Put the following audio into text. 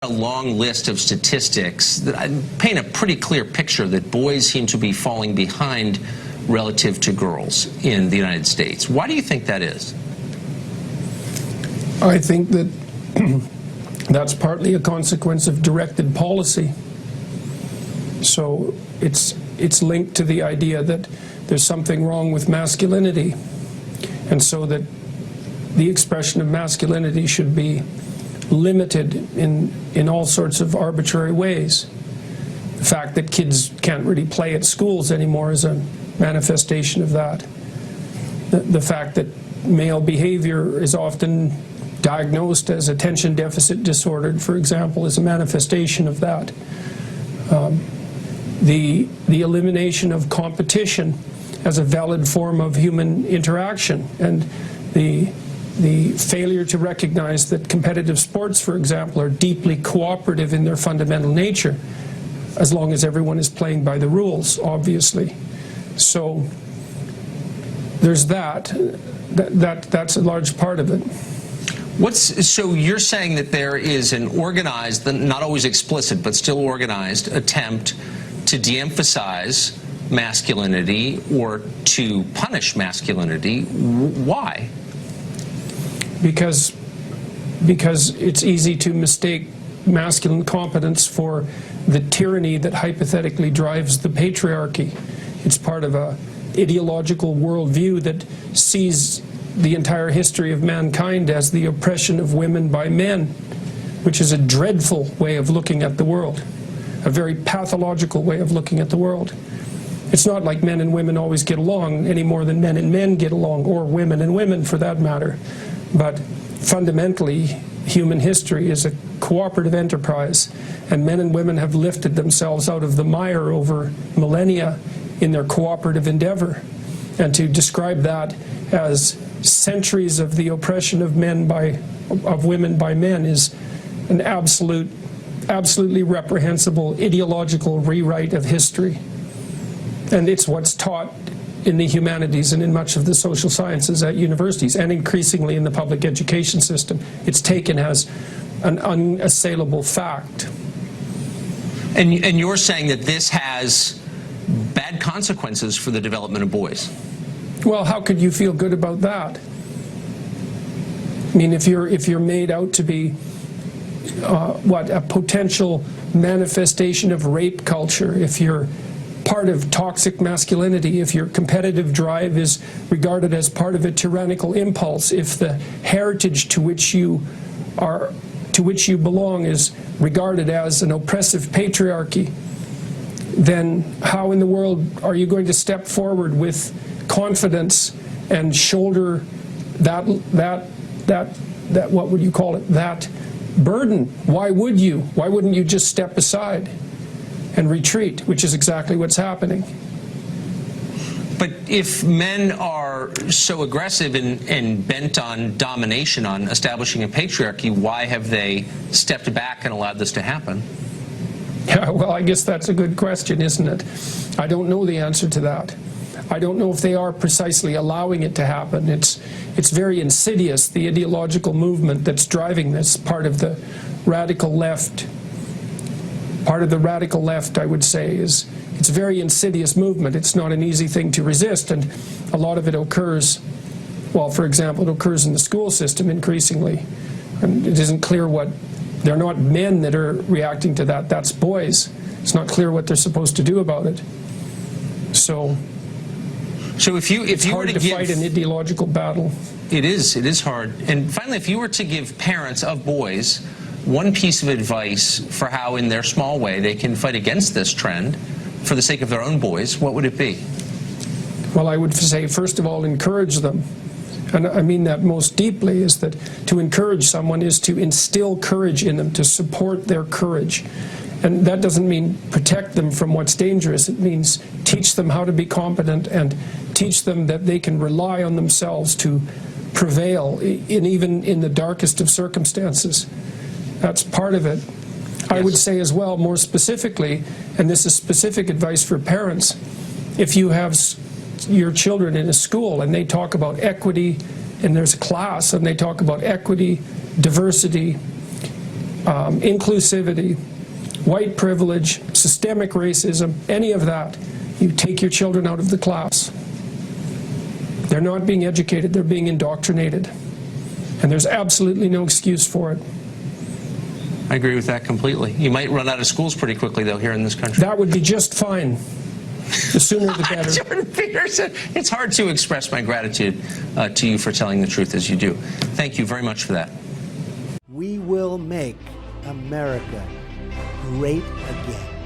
a long list of statistics that paint a pretty clear picture that boys seem to be falling behind relative to girls in the United States. Why do you think that is? I think that that's partly a consequence of directed policy. So it's linked to the idea that there's something wrong with masculinity, and so that the expression of masculinity should be limited in all sorts of arbitrary ways. The fact that kids can't really play at schools anymore is a manifestation of that. The fact that male behavior is often diagnosed as attention deficit disordered, for example, is a manifestation of that. The elimination of competition as a valid form of human interaction, and the failure to recognize that competitive sports, for example, are deeply cooperative in their fundamental nature, as long as everyone is playing by the rules, obviously. So there's that's a large part of it. So you're saying that there is an organized, not always explicit, but still organized attempt to de-emphasize masculinity or to punish masculinity. Why? Because it's easy to mistake masculine competence for the tyranny that hypothetically drives the patriarchy. It's part of an ideological worldview that sees the entire history of mankind as the oppression of women by men, which is a dreadful way of looking at the world, a very pathological way of looking at the world. It's not like men and women always get along any more than men and men get along, or women and women for that matter. But fundamentally, human history is a cooperative enterprise, and men and women have lifted themselves out of the mire over millennia in their cooperative endeavor. And to describe that as centuries of the oppression of women by men is an absolutely reprehensible ideological rewrite of history. And it's what's taught in the humanities and in much of the social sciences at universities, and increasingly in the public education system. It's taken as an unassailable fact. And you're saying that this has bad consequences for the development of boys? Well, how could you feel good about that? I mean, if you're made out to be a potential manifestation of rape culture, if you're part of toxic masculinity, if your competitive drive is regarded as part of a tyrannical impulse, if the heritage to which you belong is regarded as an oppressive patriarchy, then how in the world are you going to step forward with confidence and shoulder that what would you call it, that burden? Why would you? Why wouldn't you just step aside and retreat, which is exactly what's happening? But if men are so aggressive and bent on domination, on establishing a patriarchy, why have they stepped back and allowed this to happen? Yeah, well, I guess that's a good question, isn't it? I don't know the answer to that. I don't know if they are precisely allowing it to happen. It's very insidious, the ideological movement that's driving this, part of the radical left. Part of the radical left, I would say, is it's a very insidious movement. It's not an easy thing to resist, and a lot of it occurs, well, for example, it occurs in the school system increasingly. And it isn't clear they're not men that are reacting to that, that's boys. It's not clear what they're supposed to do about it. So if you were to fight an ideological battle. It is hard. And finally, if you were to give parents of boys one piece of advice for how, in their small way, they can fight against this trend for the sake of their own boys, what would it be? Well, I would say, first of all, encourage them. And I mean that most deeply, is that to encourage someone is to instill courage in them, to support their courage. And that doesn't mean protect them from what's dangerous. It means teach them how to be competent and teach them that they can rely on themselves to prevail, even in the darkest of circumstances. That's part of it. Yes. I would say as well, more specifically, and this is specific advice for parents, if you have your children in a school and they talk about equity, and there's a class and they talk about equity, diversity, inclusivity, white privilege, systemic racism, any of that, you take your children out of the class. They're not being educated, they're being indoctrinated. And there's absolutely no excuse for it. I agree with that completely. You might run out of schools pretty quickly, though, here in this country. That would be just fine. The sooner the better. Jordan Peterson, it's hard to express my gratitude to you for telling the truth as you do. Thank you very much for that. We will make America great again.